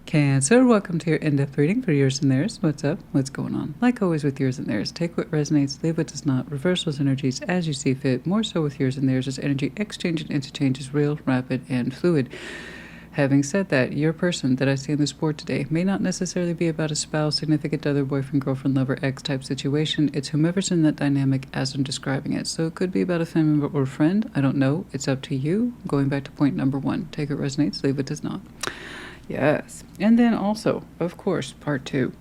Cancer, welcome to your in-depth reading for yours and theirs. What's up? What's going on? Like always with yours and theirs, take what resonates, leave what does not, reverse those energies as you see fit. More so with yours and theirs, as energy exchange and interchange is real, rapid, and fluid. Having said that, your person that I see in this board today may not necessarily be about a spouse, significant other, boyfriend, girlfriend, lover, ex type situation. It's whomever's in that dynamic as I'm describing it. So it could be about a family member or a friend. I don't know. It's up to you. Going back to point number 1. Take what resonates, leave what does not. Yes. And then also, of course, part 2.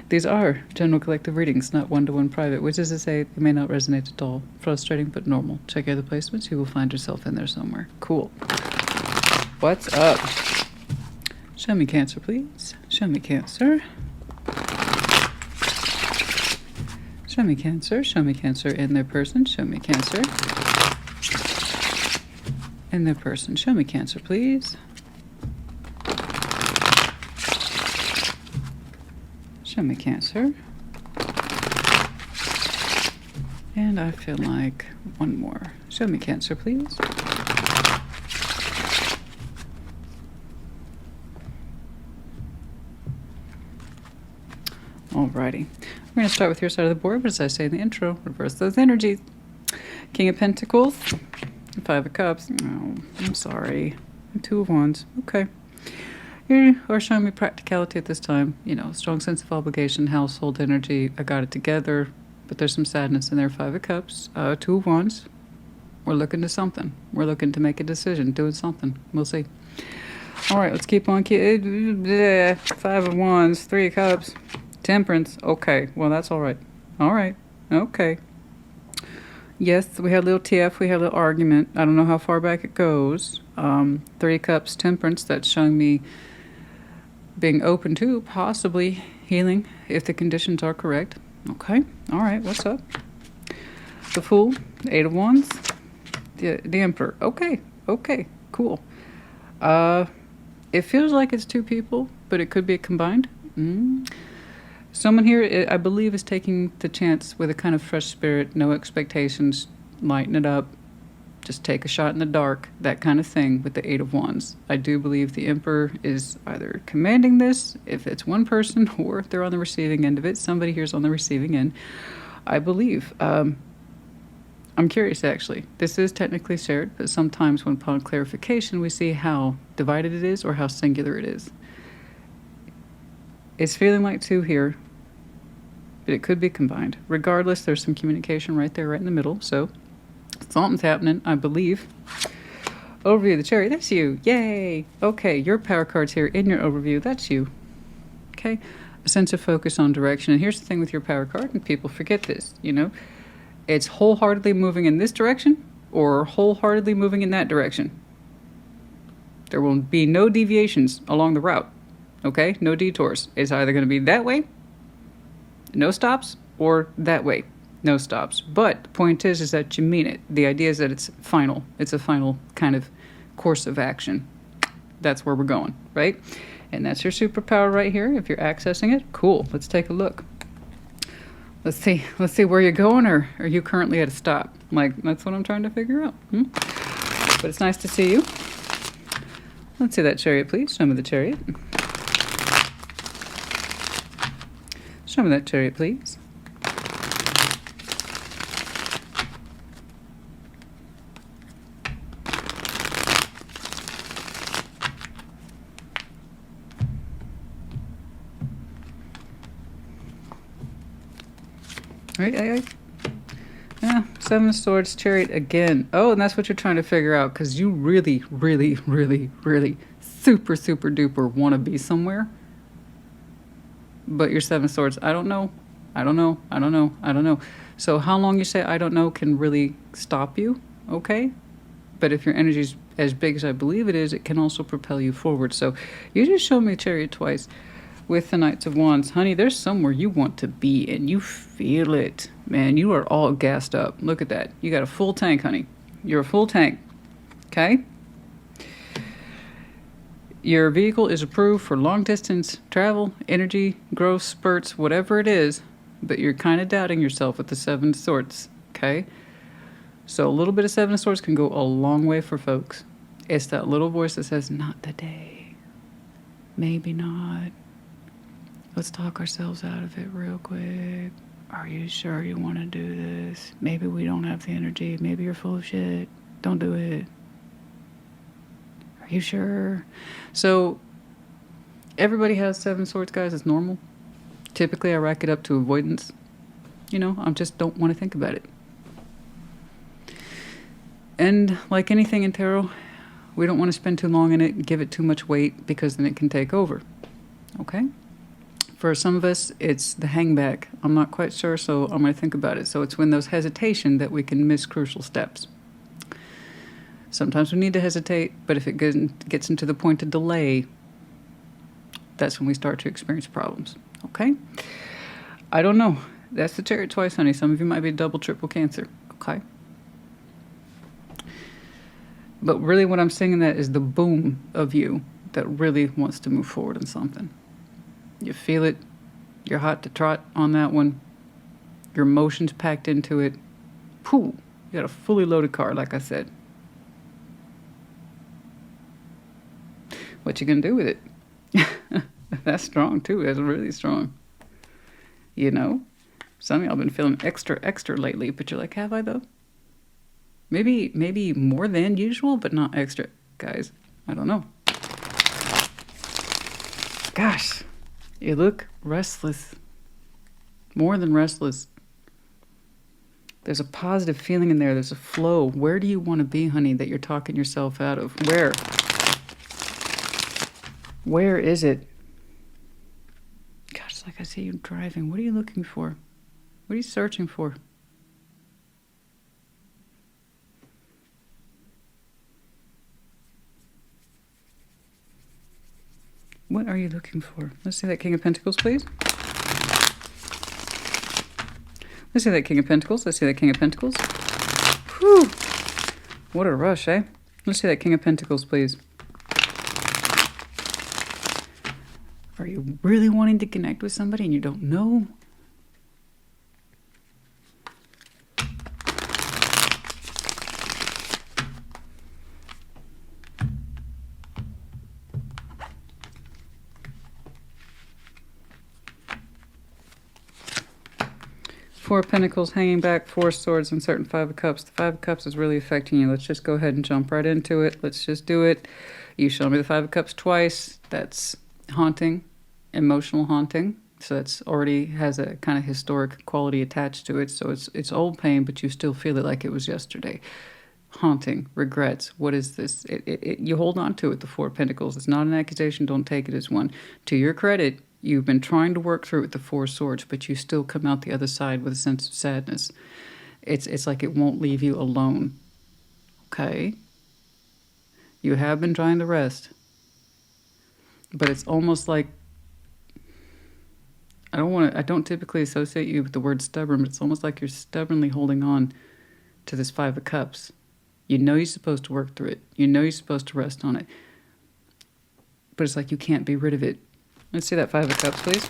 These are general collective readings, not one-to-one private, which is to say they may not resonate at all. Frustrating, but normal. Check out the placements. You will find yourself in there somewhere. Cool. What's up? Show me Cancer, please. Show me Cancer. Show me Cancer. Show me Cancer in their person. Show me Cancer in their person. Show me Cancer, please. Show me Cancer. And I feel like one more. Show me Cancer, please. Alrighty. We're going to start with your side of the board, but as I say in the intro, reverse those energies. King of Pentacles, 5 of Cups. Oh, I'm sorry. 2 of Wands. Okay. You are showing me practicality at this time. You know, strong sense of obligation, household energy. I got it together, but there's some sadness in there. 5 of Cups, 2 of Wands. We're looking to something. We're looking to make a decision, doing something. We'll see. All right, let's keep on. 5 of Wands, 3 of Cups, Temperance. Okay, well, that's all right. All right, okay. Yes, we had a little TF. We had a little argument. I don't know how far back it goes. 3 of Cups, Temperance. That's showing me being open to possibly healing if the conditions are correct. Okay. All right. What's up? The Fool. 8 of Wands. The Emperor. Okay. Okay. Cool. It feels like it's 2 people, but it could be combined. Someone here, I believe, is taking the chance with a kind of fresh spirit, no expectations, lighten it up, just take a shot in the dark, that kind of thing with the 8 of Wands. I do believe the Emperor is either commanding this, if it's one person, or if they're on the receiving end of it. Somebody here's on the receiving end, I believe. I'm curious, actually. This is technically shared, but sometimes when upon clarification, we see how divided it is or how singular it is. It's feeling like 2 here, but it could be combined. Regardless, there's some communication right there, right in the middle, so something's happening, I believe. Overview of the Chariot, that's you. Yay! Okay, your power cards here in your overview, that's you. Okay, a sense of focus on direction. And here's the thing with your power card, and people forget this, you know. It's wholeheartedly moving in this direction or wholeheartedly moving in that direction. There will be no deviations along the route. Okay, no detours. It's either going to be that way, no stops, or that way, no stops. But the point is that you mean it. The idea is that it's final. It's a final kind of course of action. That's where we're going, right? And that's your superpower right here. If you're accessing it, cool. Let's take a look. Let's see where you're going, or are you currently at a stop? Like, that's what I'm trying to figure out. But it's nice to see you. Let's see that Chariot, please. Show me the Chariot. Show me that Chariot, please. Right. Yeah, 7 of Swords, Chariot again. Oh, and that's what you're trying to figure out, because you really, really, really, really super, super duper want to be somewhere. But your 7 of Swords, I don't know. So how long you say I don't know can really stop you, okay? But if your energy's as big as I believe it is, it can also propel you forward. So you just showed me Chariot twice with the Knights of Wands. Honey, there's somewhere you want to be, and you feel it. Man, you are all gassed up. Look at that. You got a full tank, honey. You're a full tank, okay? Your vehicle is approved for long-distance travel, energy, growth spurts, whatever it is, but you're kind of doubting yourself with the 7 of Swords, okay? So a little bit of 7 of Swords can go a long way for folks. It's that little voice that says, not today. Maybe not. Let's talk ourselves out of it real quick. Are you sure you want to do this? Maybe we don't have the energy. Maybe you're full of shit. Don't do it. Are you sure? So, everybody has 7 swords, guys. It's normal. Typically, I rack it up to avoidance. You know, I just don't want to think about it. And like anything in tarot, we don't want to spend too long in it and give it too much weight, because then it can take over. Okay? For some of us, it's the hangback. I'm not quite sure, so I'm going to think about it. So it's when there's hesitation that we can miss crucial steps. Sometimes we need to hesitate, but if it gets into the point of delay, that's when we start to experience problems. Okay? I don't know. That's the Chariot twice, honey. Some of you might be double, triple Cancer. Okay? But really what I'm saying in that is the boom of you that really wants to move forward in something. You feel it. You're hot to trot on that one. Your emotions packed into it. Pooh. You got a fully loaded card, like I said. What you gonna do with it? That's strong, too. That's really strong. You know? Some of y'all been feeling extra, extra lately, but you're like, have I, though? Maybe more than usual, but not extra. Guys, I don't know. Gosh. You look restless. More than restless. There's a positive feeling in there. There's a flow. Where do you want to be, honey, that you're talking yourself out of? Where? Where is it? Gosh, it's like I see you driving. What are you looking for? What are you searching for? What are you looking for? Let's see that King of Pentacles, please. Let's see that King of Pentacles. Let's see that King of Pentacles. Whew. What a rush, eh? Let's see that King of Pentacles, please. Are you really wanting to connect with somebody and you don't know? Four of Pentacles hanging back, 4 swords, and certain 5 of Cups. The 5 of Cups is really affecting you. Let's just go ahead and jump right into it. Let's just do it. You show me the 5 of Cups twice. That's haunting, emotional haunting. So that's already has a kind of historic quality attached to it. So it's old pain, but you still feel it like it was yesterday. Haunting, regrets. What is this? You hold on to it, the 4 of Pentacles. It's not an accusation. Don't take it as one. To your credit, you've been trying to work through it with the 4 swords, but you still come out the other side with a sense of sadness. It's like it won't leave you alone. Okay? You have been trying to rest. But it's almost like I don't typically associate you with the word stubborn, but it's almost like you're stubbornly holding on to this 5 of Cups. You know you're supposed to work through it. You know you're supposed to rest on it. But it's like you can't be rid of it. Let's see that 5 of Cups, please.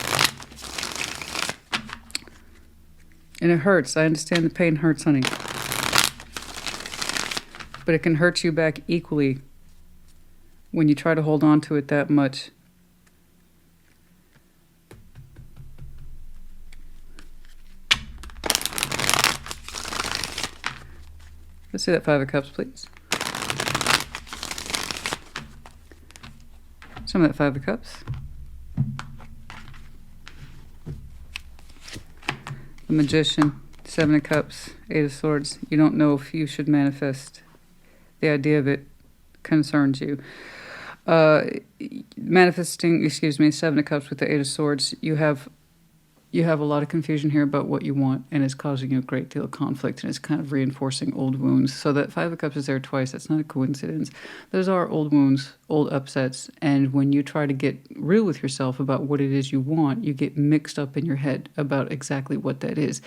And it hurts. I understand the pain hurts, honey. But it can hurt you back equally when you try to hold on to it that much. Let's see that 5 of Cups, please. Some of that 5 of Cups. The Magician, 7 of Cups, 8 of Swords. You don't know if you should manifest. The idea of it concerns you. Manifesting, 7 of Cups with the 8 of Swords. You have a lot of confusion here about what you want, and it's causing you a great deal of conflict, and it's kind of reinforcing old wounds. So that 5 of Cups is there twice. That's not a coincidence. Those are old wounds, old upsets, and when you try to get real with yourself about what it is you want, you get mixed up in your head about exactly what that is.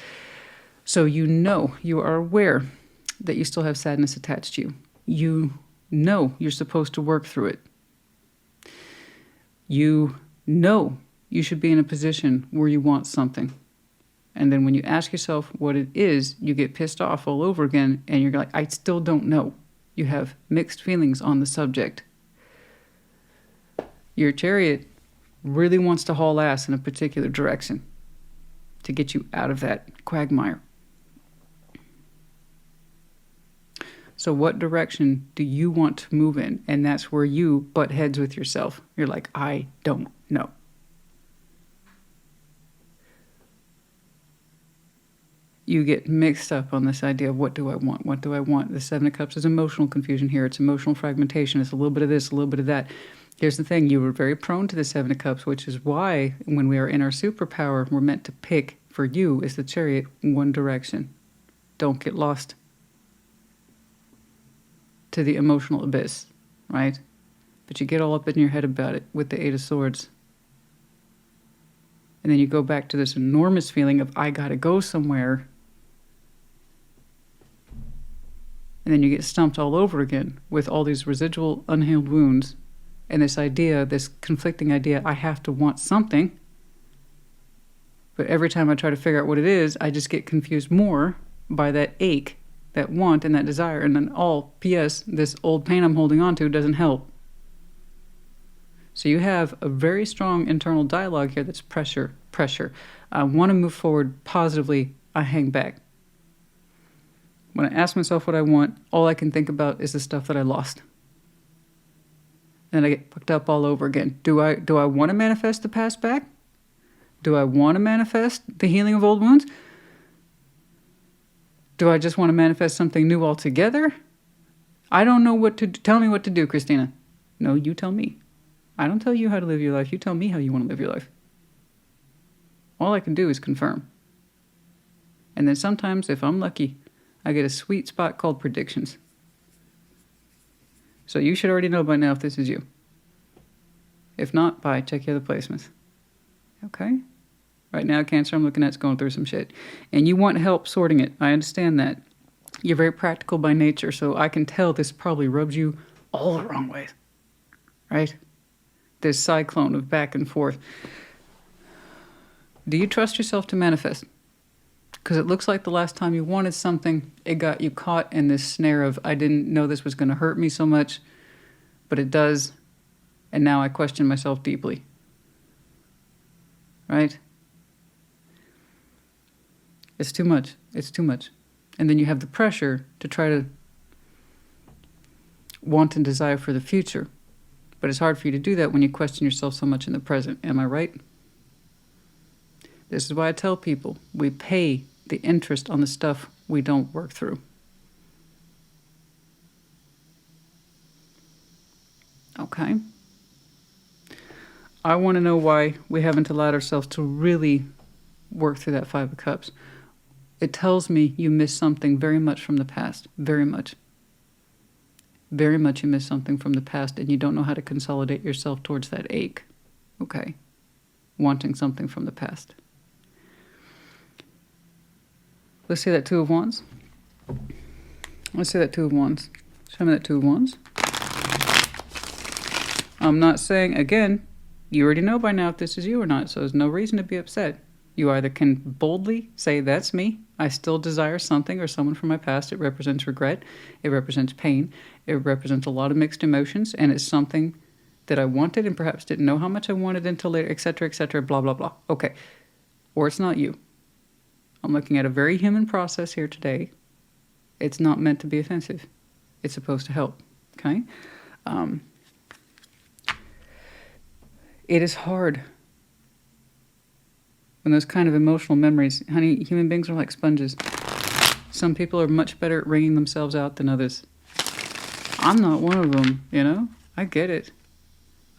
So you are aware that you still have sadness attached to you. You know you're supposed to work through it. You know you should be in a position where you want something. And then when you ask yourself what it is, you get pissed off all over again, and you're like, I still don't know. You have mixed feelings on the subject. Your Chariot really wants to haul ass in a particular direction to get you out of that quagmire. So what direction do you want to move in? And that's where you butt heads with yourself. You're like, I don't know. You get mixed up on this idea of what do I want? What do I want? The Seven of Cups is emotional confusion here. It's emotional fragmentation. It's a little bit of this, a little bit of that. Here's the thing. You were very prone to the Seven of Cups, which is why when we are in our superpower, we're meant to pick, for you, is the Chariot, one direction. Don't get lost to the emotional abyss, right? But you get all up in your head about it with the Eight of Swords. And then you go back to this enormous feeling of, I gotta go somewhere. And then you get stumped all over again with all these residual unhealed wounds and this idea, this conflicting idea, I have to want something. But every time I try to figure out what it is, I just get confused more by that ache, that want, and that desire. And then P.S., this old pain I'm holding on to doesn't help. So you have a very strong internal dialogue here that's pressure. I want to move forward positively. I hang back. When I ask myself what I want, all I can think about is the stuff that I lost. And I get fucked up all over again. Do I want to manifest the past back? Do I want to manifest the healing of old wounds? Do I just want to manifest something new altogether? I don't know what to do. Tell me what to do, Christina. No, you tell me. I don't tell you how to live your life. You tell me how you want to live your life. All I can do is confirm. And then sometimes, if I'm lucky, I get a sweet spot called predictions. So you should already know by now if this is you. If not, bye. Check your other placements. Okay? Right now, Cancer, I'm looking at is going through some shit. And you want help sorting it. I understand that. You're very practical by nature, so I can tell this probably rubs you all the wrong ways. Right? This cyclone of back and forth. Do you trust yourself to manifest? Because it looks like the last time you wanted something, it got you caught in this snare of, I didn't know this was going to hurt me so much, but it does, and now I question myself deeply. Right? It's too much. It's too much. And then you have the pressure to try to want and desire for the future. But it's hard for you to do that when you question yourself so much in the present. Am I right? This is why I tell people we pay the interest on the stuff we don't work through. Okay. I want to know why we haven't allowed ourselves to really work through that Five of Cups. It tells me you miss something very much from the past. Very much. Very much you miss something from the past and you don't know how to consolidate yourself towards that ache. Okay. Wanting something from the past. Let's see that Two of Wands. Let's see that Two of Wands. Show me that Two of Wands. I'm not saying, again, you already know by now if this is you or not, so there's no reason to be upset. You either can boldly say, that's me. I still desire something or someone from my past. It represents regret. It represents pain. It represents a lot of mixed emotions, and it's something that I wanted and perhaps didn't know how much I wanted until later, etc., blah, blah, blah. Okay. Or it's not you. I'm looking at a very human process here today. It's not meant to be offensive. It's supposed to help. Okay? It is hard when those kind of emotional memories, honey, human beings are like sponges. Some people are much better at wringing themselves out than others. I'm not one of them, you know? I get it.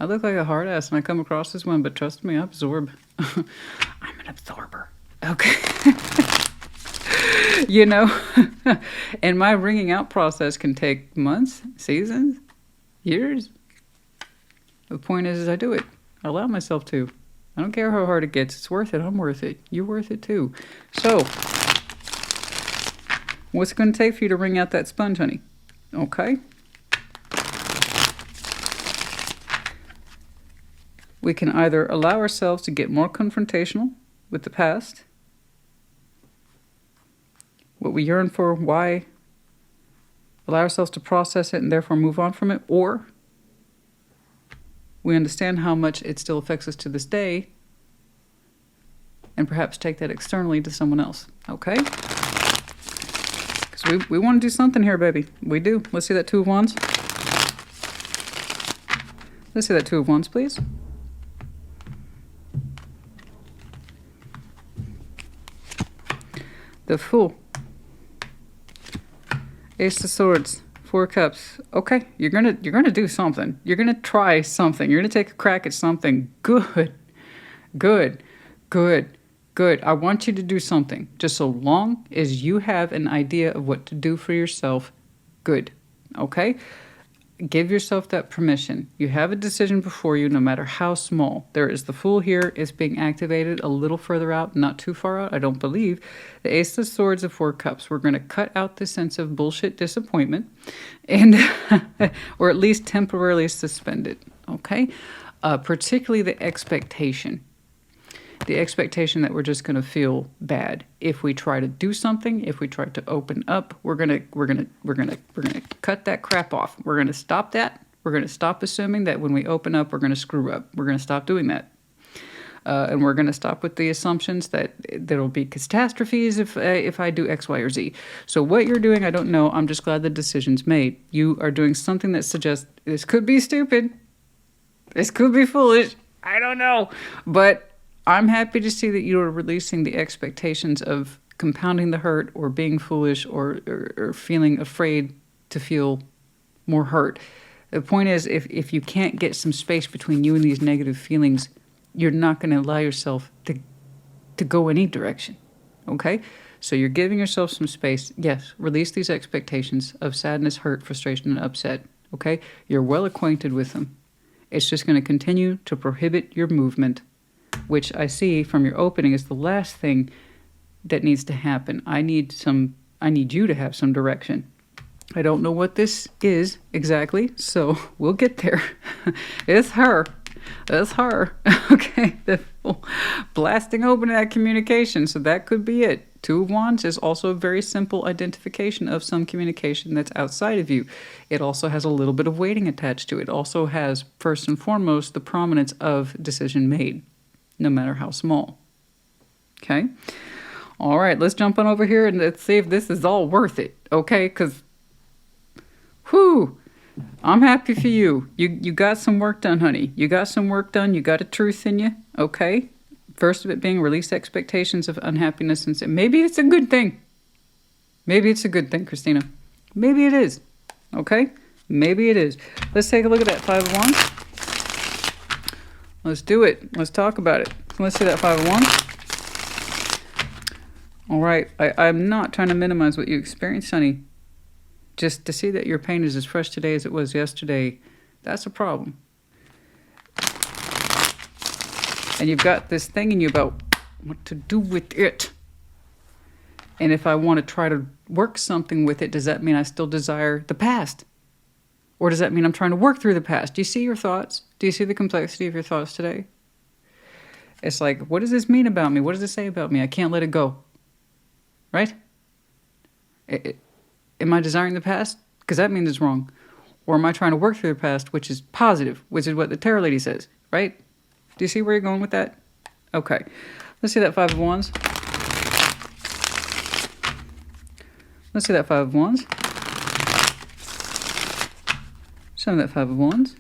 I look like a hard ass when I come across this one, but trust me, I absorb. I'm an absorber. Okay. You know? And my wringing out process can take months, seasons, years. The point is I do it. I allow myself to. I don't care how hard it gets. It's worth it. I'm worth it. You're worth it too. So, what's it going to take for you to wring out that sponge, honey? Okay. We can either allow ourselves to get more confrontational with the past, what we yearn for, why, allow ourselves to process it and therefore move on from it, or We understand how much it still affects us to this day, and perhaps take that externally to someone else, okay? Because we want to do something here, baby. We do. Let's see that Two of Wands. Let's see that Two of Wands, please. The Fool. Ace of Swords. Four of Cups. Okay, you're gonna do something. You're gonna try something. You're gonna take a crack at something. Good. Good. Good. Good. I want you to do something. Just so long as you have an idea of what to do for yourself. Good. Okay? Give yourself that permission. You have a decision before you, no matter how small. There is the Fool here. It's being activated a little further out, not too far out, I don't believe. The Ace of Swords of Four Cups. We're going to cut out the sense of bullshit disappointment, and or at least temporarily suspend it. Okay? Particularly the expectation. The expectation that we're just going to feel bad if we try to do something, if we try to open up. We're gonna cut that crap off. We're gonna stop that. We're gonna stop assuming that when we open up, we're gonna screw up. We're gonna stop doing that, and we're gonna stop with the assumptions that there'll be catastrophes if I do X, Y, or Z. So what you're doing, I don't know. I'm just glad the decision's made. You are doing something that suggests this could be stupid, this could be foolish. I don't know, but I'm happy to see that you are releasing the expectations of compounding the hurt or being foolish or feeling afraid to feel more hurt. The point is, if you can't get some space between you and these negative feelings, you're not going to allow yourself to go any direction, okay? So you're giving yourself some space. Yes, release these expectations of sadness, hurt, frustration, and upset, okay? You're well acquainted with them. It's just going to continue to prohibit your movement, which I see from your opening is the last thing that needs to happen. I need you to have some direction. I don't know what this is exactly, so we'll get there. It's her. That's her. Okay, blasting open that communication, so that could be it. Two of Wands is also a very simple identification of some communication that's outside of you. It also has a little bit of weighting attached to it. It also has, first and foremost, the prominence of decision made, no matter how small. Okay? All right, let's jump on over here and let's see if this is all worth it. Okay? Because, whew, I'm happy for you. You got some work done, honey. You got some work done. You got a truth in you. Okay? First of it being release expectations of unhappiness, and maybe it's a good thing. Maybe it's a good thing, Christina. Maybe it is. Okay? Maybe it is. Let's take a look at that Five of Wands. Let's do it. Let's talk about it. Let's see that Five of Wands. All right. I'm not trying to minimize what you experienced, honey. Just to see that your pain is as fresh today as it was yesterday, that's a problem. And you've got this thing in you about what to do with it. And if I want to try to work something with it, does that mean I still desire the past? Or does that mean I'm trying to work through the past? Do you see your thoughts? Do you see the complexity of your thoughts today? It's like, what does this mean about me? What does it say about me? I can't let it go. Right? Am I desiring the past? Because that means it's wrong. Or am I trying to work through the past, which is positive, which is what the tarot lady says, right? Do you see where you're going with that? Okay. Let's see that Five of Wands. Let's see that Five of Wands. Show me that Five of Wands.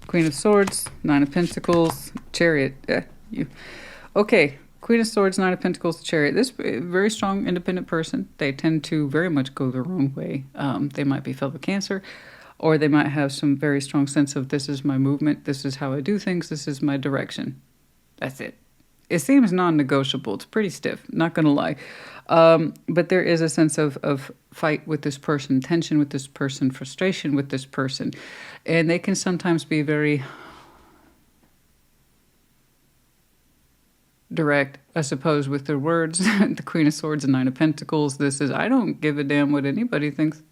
Queen of Swords, Nine of Pentacles, Chariot. Okay. Queen of Swords, Nine of Pentacles, Chariot. This very strong, independent person. They tend to very much go their own way. They might be filled with Cancer, or they might have some very strong sense of this is my movement, this is how I do things, this is my direction. That's it. It seems non-negotiable. It's pretty stiff, not going to lie. But there is a sense of fight with this person, tension with this person, frustration with this person. And they can sometimes be very direct, I suppose, with their words. The Queen of Swords and Nine of Pentacles. This is, I don't give a damn what anybody thinks.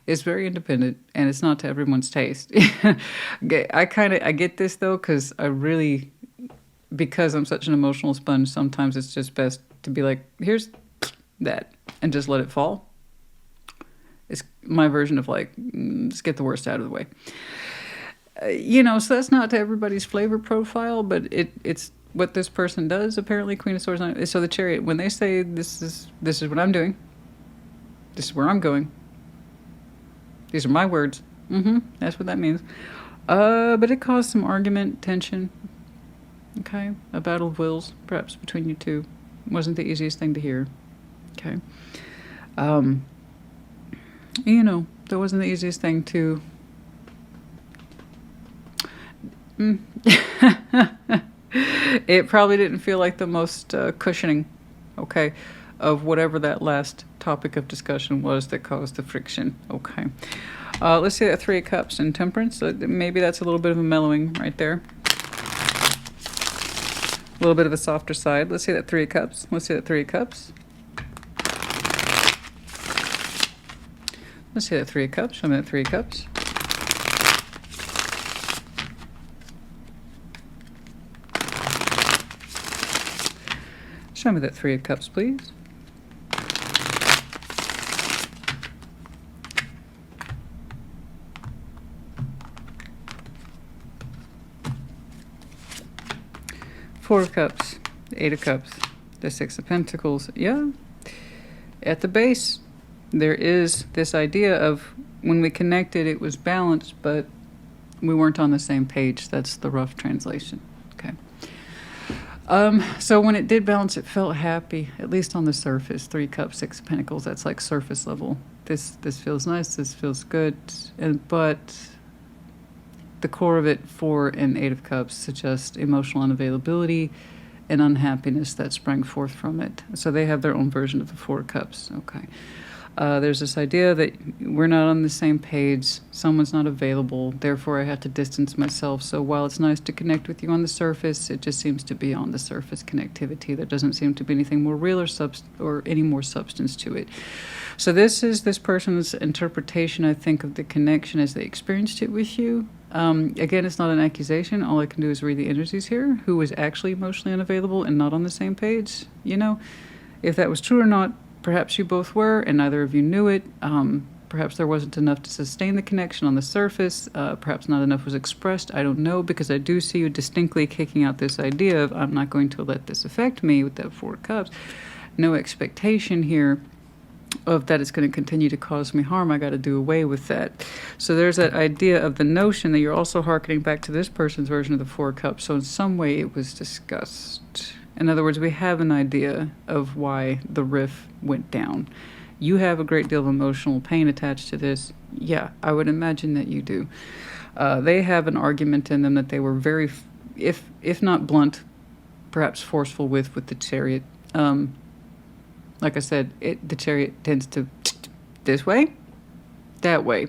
It's very independent, and it's not to everyone's taste. I get this, though, because I really because I'm such an emotional sponge, sometimes it's just best to be like, here's that, and just let it fall. It's my version of like, let's get the worst out of the way. So that's not to everybody's flavor profile, but it's what this person does. Apparently, Queen of Swords. So the Chariot, when they say this is what I'm doing, this is where I'm going. These are my words. That's what that means. But it caused some argument, tension. Okay, a battle of wills, perhaps between you two. Wasn't the easiest thing to hear. Okay. That wasn't the easiest thing to. It probably didn't feel like the most cushioning, okay, of whatever that last topic of discussion was that caused the friction. Okay. Let's see that Three of Cups and Temperance. Maybe that's a little bit of a mellowing right there. A little bit of a softer side. Let's see that Three of Cups. Let's see that Three of Cups. Let's see that Three of Cups. Show me that Three of Cups. Show me that Three of Cups, please. Four of Cups, Eight of Cups, the Six of Pentacles. Yeah, at the base, there is this idea of when we connected, it was balanced, but we weren't on the same page. That's the rough translation. Okay. So when it did balance, it felt happy, at least on the surface. Three Cups, Six of Pentacles, that's like surface level. This feels nice, this feels good, but the core of it, Four and Eight of Cups, suggest emotional unavailability and unhappiness that sprang forth from it. So they have their own version of the Four of Cups. Okay. There's this idea that we're not on the same page, someone's not available, therefore I have to distance myself. So while it's nice to connect with you on the surface, it just seems to be on the surface connectivity. There doesn't seem to be anything more real or any more substance to it. So this is this person's interpretation, I think, of the connection as they experienced it with you. Again, it's not an accusation. All I can do is read the energies here. Who was actually emotionally unavailable and not on the same page? If that was true or not, perhaps you both were, and neither of you knew it. Perhaps there wasn't enough to sustain the connection on the surface. Perhaps not enough was expressed. I don't know, because I do see you distinctly kicking out this idea of, I'm not going to let this affect me, with that Four of Cups. No expectation here of that it's going to continue to cause me harm. I got to do away with that. So there's that idea of the notion that you're also hearkening back to this person's version of the Four of Cups. So in some way it was discussed. In other words, we have an idea of why the rift went down. You have a great deal of emotional pain attached to this. Yeah, I would imagine that you do. They have an argument in them that they were very, if not blunt, perhaps forceful with the Chariot. Like I said, the Chariot tends to this way, that way.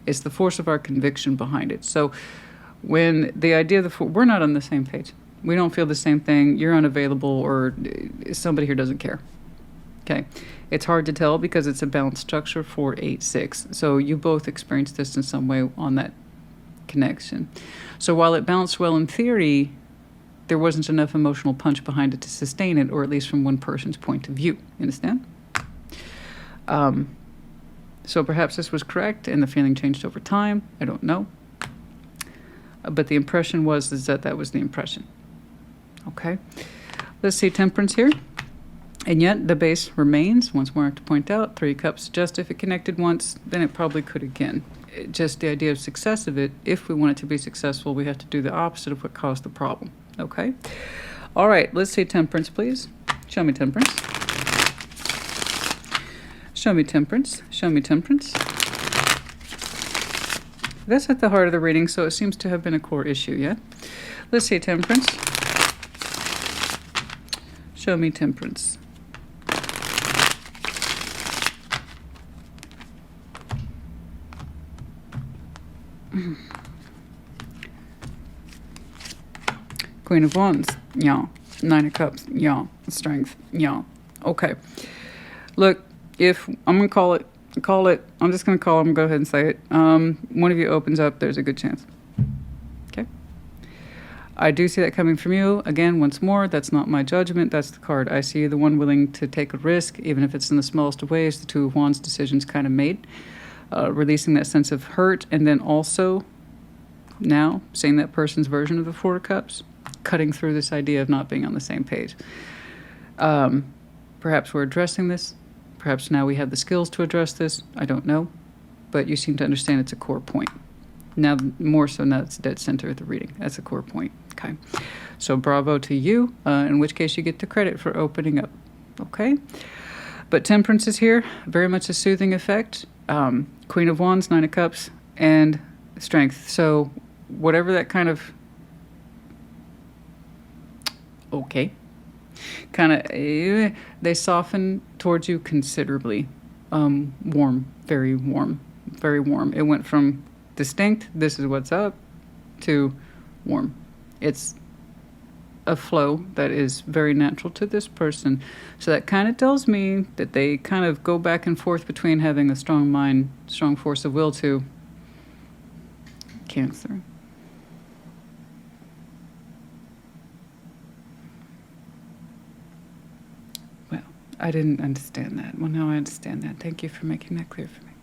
It's the force of our conviction behind it. So when the idea of we're not on the same page. We don't feel the same thing. You're unavailable, or somebody here doesn't care. Okay. It's hard to tell because it's a balanced structure, 4, 8, 6. So you both experienced this in some way on that connection. So while it balanced well in theory, there wasn't enough emotional punch behind it to sustain it, or at least from one person's point of view. You understand? So perhaps this was correct and the feeling changed over time. I don't know. But the impression was that was the impression. Okay. Let's see Temperance here. And yet the base remains. Once more I have to point out, Three Cups suggest if it connected once, then it probably could again. Just the idea of success of it, if we want it to be successful, we have to do the opposite of what caused the problem. Okay? All right, let's see Temperance, please. Show me Temperance. Show me Temperance. Show me Temperance. That's at the heart of the reading, so it seems to have been a core issue, yeah? Let's see Temperance. Show me Temperance. Queen of Wands, yeah. Nine of Cups, yeah. Strength, yeah. Okay. Look, if I'm going to call it, I'm just going to call it, I'm going to go ahead and say it. One of you opens up, there's a good chance. Okay? I do see that coming from you. Again, once more, that's not my judgment. That's the card. I see the one willing to take a risk, even if it's in the smallest of ways. The Two of Wands decision's kind of made. Releasing that sense of hurt, and then also now seeing that person's version of the Four of Cups, cutting through this idea of not being on the same page. Perhaps we're addressing this. Perhaps now we have the skills to address this. I don't know. But you seem to understand it's a core point. Now, more so now it's dead center of the reading. That's a core point. Okay. So bravo to you, in which case you get the credit for opening up. Okay. But Temperance is here. Very much a soothing effect. Queen of Wands, Nine of Cups, and Strength. So whatever that kind of... Okay. Kind of... they soften towards you considerably. Warm. Very warm. Very warm. It went from distinct, this is what's up, to warm. It's a flow that is very natural to this person. So that kind of tells me that they kind of go back and forth between having a strong mind, strong force of will to Cancer. Well, I didn't understand that. Well, now I understand that. Thank you for making that clear for me.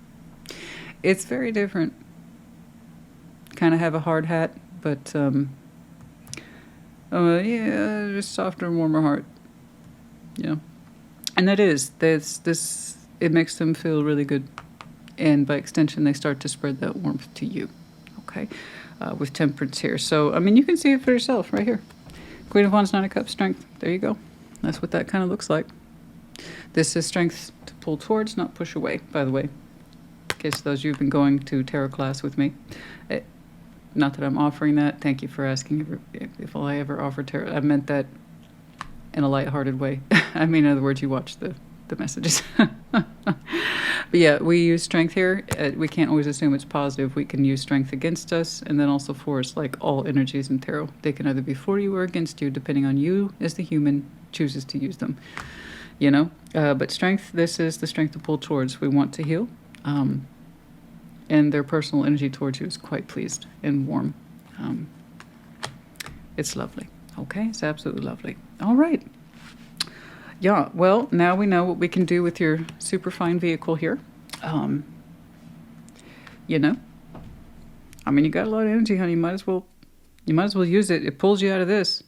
It's very different. Kind of have a hard hat, but yeah, just softer and warmer heart. Yeah, and that is this. It makes them feel really good, and by extension, they start to spread that warmth to you. Okay, with Temperance here. So I mean, you can see it for yourself right here. Queen of Wands, Nine of Cups, Strength. There you go. That's what that kind of looks like. This is strength to pull towards, not push away. By the way, in case those of you who've been going to tarot class with me. Not that I'm offering that. Thank you for asking if I ever offer tarot. I meant that in a lighthearted way. I mean, in other words, you watch the messages. But yeah, we use strength here. We can't always assume it's positive. We can use strength against us and then also for us, like all energies in tarot. They can either be for you or against you, depending on you as the human chooses to use them. You know? But strength, this is the strength to pull towards. We want to heal. And their personal energy towards you is quite pleased and warm. It's lovely. Okay, it's absolutely lovely. All right. Yeah, well, now we know what we can do with your super fine vehicle here. You know, I mean, you got a lot of energy, honey. You might as well use it. It pulls you out of this.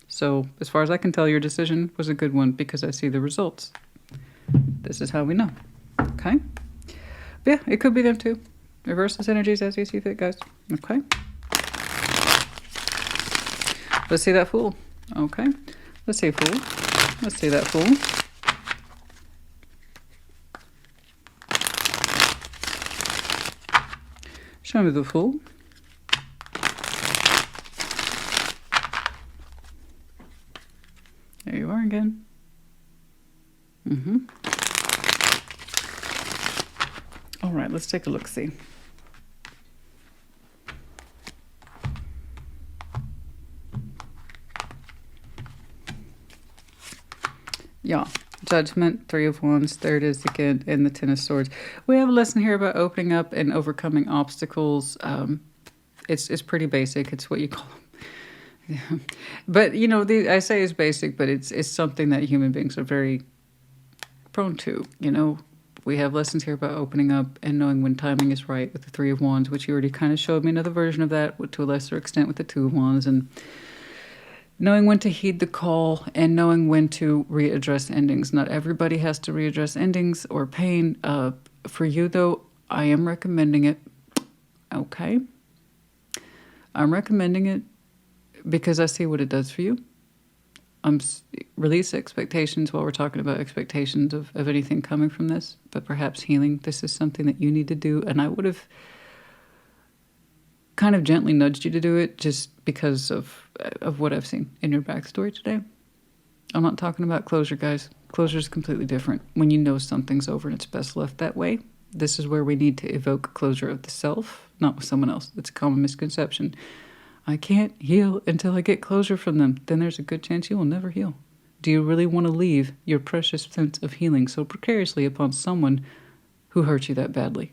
So as far as I can tell, your decision was a good one because I see the results. This is how we know. Okay. Yeah, it could be them too. Reverse those energies as you see fit, guys. Okay. Let's see that Fool. Okay. Let's see Fool. Let's see that Fool. Show me the Fool. There you are again. Mm-hmm. All right, let's take a look-see. Yeah, Judgment, Three of Wands, there it is again, and the Ten of Swords. We have a lesson here about opening up and overcoming obstacles. It's pretty basic. It's what you call them. Yeah. But, you know, I say it's basic, but it's something that human beings are very prone to, you know. We have lessons here about opening up and knowing when timing is right with the Three of Wands, which you already kind of showed me another version of that to a lesser extent with the Two of Wands, and knowing when to heed the call and knowing when to readdress endings. Not everybody has to readdress endings or pain. For you, though, I am recommending it. Okay. I'm recommending it because I see what it does for you. Release expectations while we're talking about expectations of anything coming from this, but perhaps healing. This is something that you need to do, and I would have kind of gently nudged you to do it just because of what I've seen in your backstory today. I'm not talking about closure, guys. Closure is completely different. When you know something's over and it's best left that way, this is where we need to evoke closure of the self, not with someone else. It's a common misconception. I can't heal until I get closure from them. Then there's a good chance you will never heal. Do you really want to leave your precious sense of healing so precariously upon someone who hurt you that badly?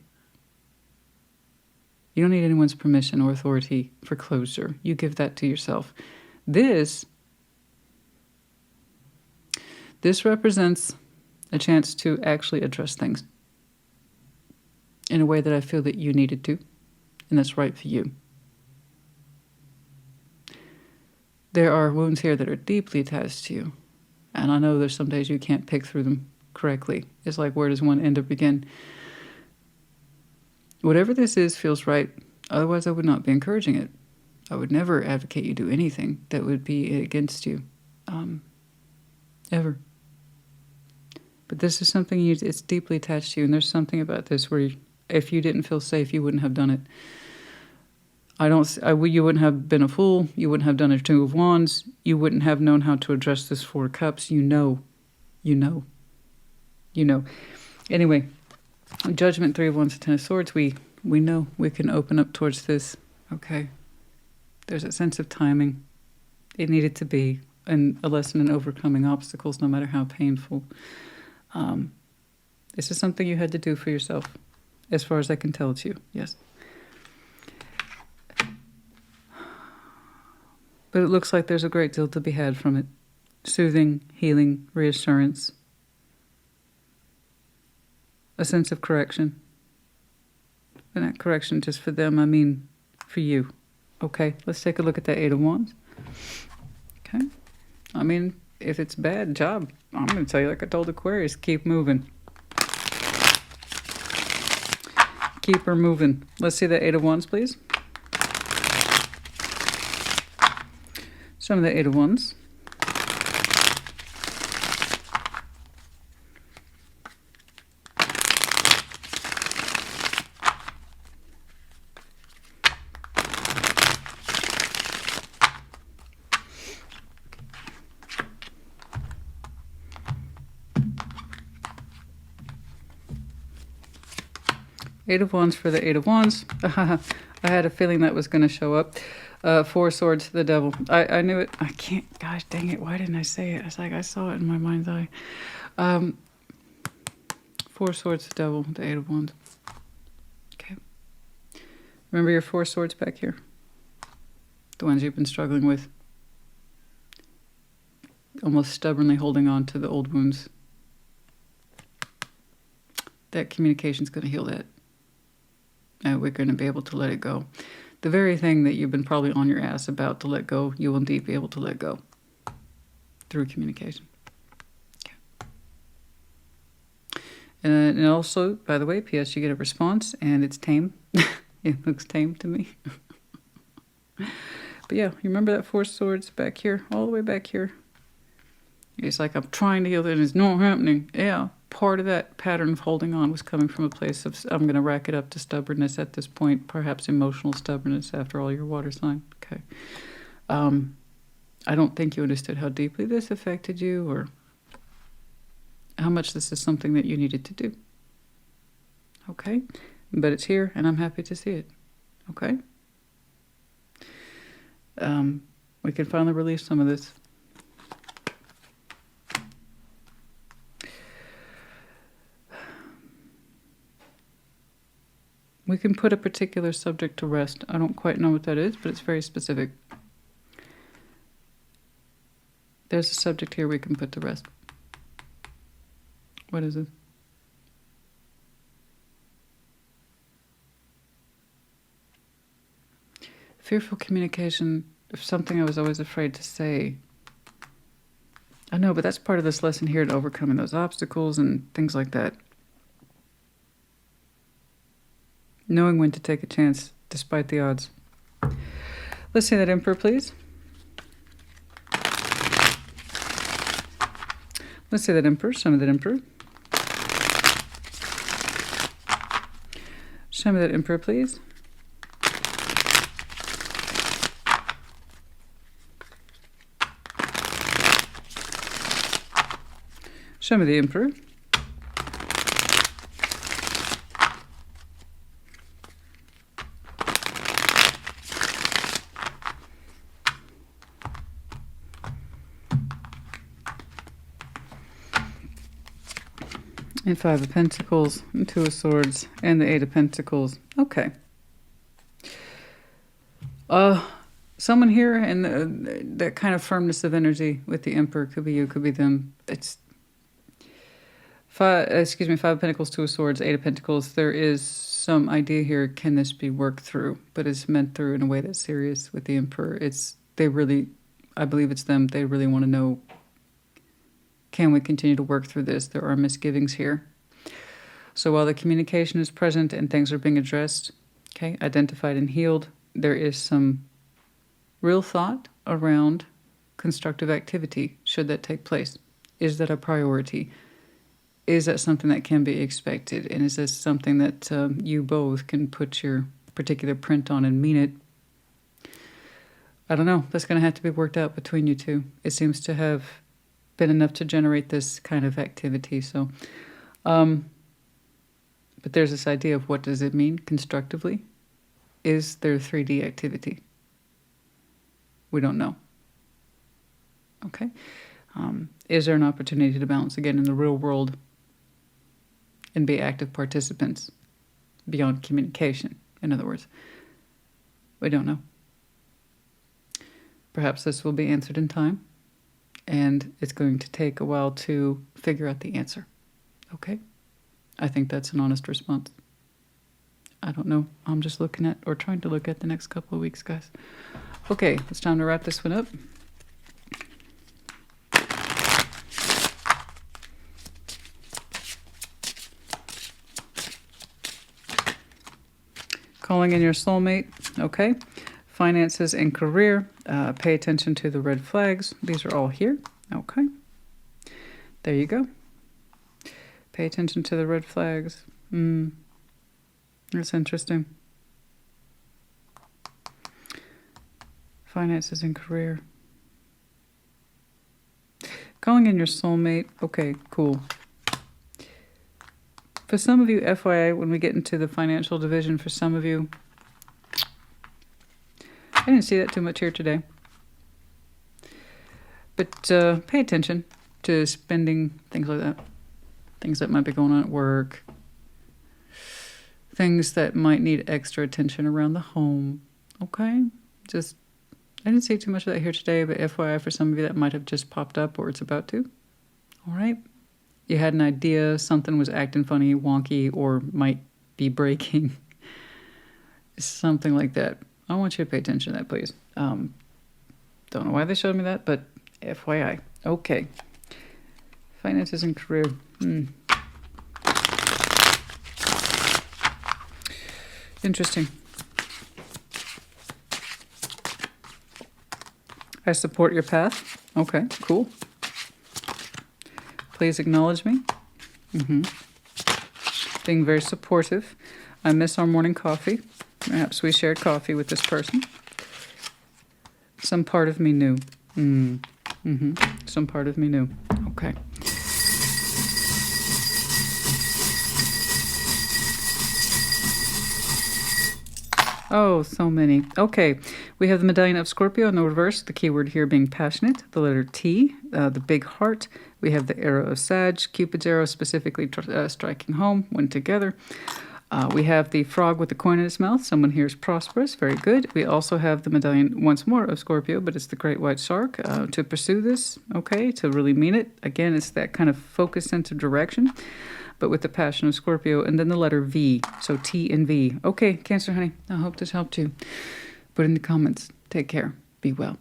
You don't need anyone's permission or authority for closure. You give that to yourself. This represents a chance to actually address things in a way that I feel that you needed to, and that's right for you. There are wounds here that are deeply attached to you, and I know there's some days you can't pick through them correctly. It's like, where does one end or begin? Whatever this is feels right. Otherwise, I would not be encouraging it. I would never advocate you do anything that would be against you, ever. But this is something it's deeply attached to you, and there's something about this where if you didn't feel safe, you wouldn't have done it. You wouldn't have been a fool. You wouldn't have done a Two of Wands. You wouldn't have known how to address this Four of Cups. You know. Anyway, Judgment, Three of Wands, Ten of Swords. We know we can open up towards this. Okay. There's a sense of timing. It needed to be, and a lesson in overcoming obstacles, no matter how painful. This is something you had to do for yourself, as far as I can tell it's you. Yes. But it looks like there's a great deal to be had from it. Soothing, healing, reassurance. A sense of correction. And not correction just for them, I mean for you. Okay, let's take a look at that Eight of Wands. Okay. I mean, if it's bad, job. I'm going to tell you like I told Aquarius, keep moving. Keep her moving. Let's see that Eight of Wands, please. Show me the Eight of Wands. Eight of Wands for the Eight of Wands. I had a feeling that was going to show up. Four Swords, the Devil. I knew it. I can't. Gosh dang it. Why didn't I say it? It's like I saw it in my mind's eye. Four Swords, the Devil, the Eight of Wands. Okay. Remember your Four Swords back here? The ones you've been struggling with. Almost stubbornly holding on to the old wounds. That communication's going to heal that. And we're going to be able to let it go. The very thing that you've been probably on your ass about to let go, you will indeed be able to let go through communication. Okay. And also, by the way, P.S., you get a response, and it's tame. It looks tame to me. But yeah, you remember that Four Swords back here, all the way back here? It's like I'm trying to heal it, and it's not happening. Yeah. Part of that pattern of holding on was coming from a place of, I'm going to rack it up to stubbornness at this point, perhaps emotional stubbornness after all your water sign. Okay. I don't think you understood how deeply this affected you or how much this is something that you needed to do. Okay. But it's here, and I'm happy to see it. Okay. We can finally release some of this. We can put a particular subject to rest. I don't quite know what that is, but it's very specific. There's a subject here we can put to rest. What is it? Fearful communication of something I was always afraid to say. I know, but that's part of this lesson here, to overcoming those obstacles and things like that. Knowing when to take a chance, despite the odds. Let's see that Emperor, please. Let's see that Emperor. Show me that Emperor. Show me that Emperor, please. Show me the Emperor. And Five of Pentacles, and Two of Swords, and the Eight of Pentacles. Okay. Someone here, and that kind of firmness of energy with the Emperor could be you, could be them. It's Five of Pentacles, Two of Swords, Eight of Pentacles. There is some idea here, can this be worked through? But it's meant through in a way that's serious with the Emperor. I believe it's them. They really want to know, can we continue to work through this? There are misgivings here. So while the communication is present and things are being addressed, okay, identified and healed, there is some real thought around constructive activity, should that take place. Is that a priority? Is that something that can be expected? And is this something that you both can put your particular print on and mean it? I don't know. That's going to have to be worked out between you two. It seems to have been enough to generate this kind of activity. So, but there's this idea of what does it mean constructively? Is there 3D activity? We don't know. Okay. Is there an opportunity to bounce again in the real world and be active participants beyond communication? In other words, we don't know. Perhaps this will be answered in time, and it's going to take a while to figure out the answer. Okay? I think that's an honest response. I don't know. I'm just looking at, or trying to look at, the next couple of weeks, guys. Okay, it's time to wrap this one up. Calling in your soulmate, okay. Finances and career, pay attention to the red flags. These are all here, okay. There you go. Pay attention to the red flags. That's interesting. Finances and career. Calling in your soulmate. Okay, cool. For some of you, FYI, when we get into the financial division, for some of you, I didn't see that too much here today. But pay attention to spending, things like that. Things that might be going on at work. Things that might need extra attention around the home. Okay? I didn't see too much of that here today, but FYI for some of you that might have just popped up or it's about to. All right? You had an idea, something was acting funny, wonky, or might be breaking. Something like that. I want you to pay attention to that, please. Don't know why they showed me that, but FYI. Okay. Finances and career. Interesting. I support your path. Okay, cool. Please acknowledge me. Being very supportive. I miss our morning coffee. Perhaps we shared coffee with this person. Some part of me knew. Some part of me knew. Okay. Oh, so many. Okay, we have the medallion of Scorpio in the reverse, the keyword here being passionate, the letter T, the big heart. We have the arrow of Sag, Cupid's arrow specifically striking home when together. We have the frog with the coin in its mouth. Someone here is prosperous. Very good. We also have the medallion once more of Scorpio, but it's the great white shark to pursue this, okay, to really mean it. Again, it's that kind of focus, sense of direction, but with the passion of Scorpio. And then the letter V, so T and V. Okay, Cancer, honey, I hope this helped you. Put in the comments. Take care. Be well.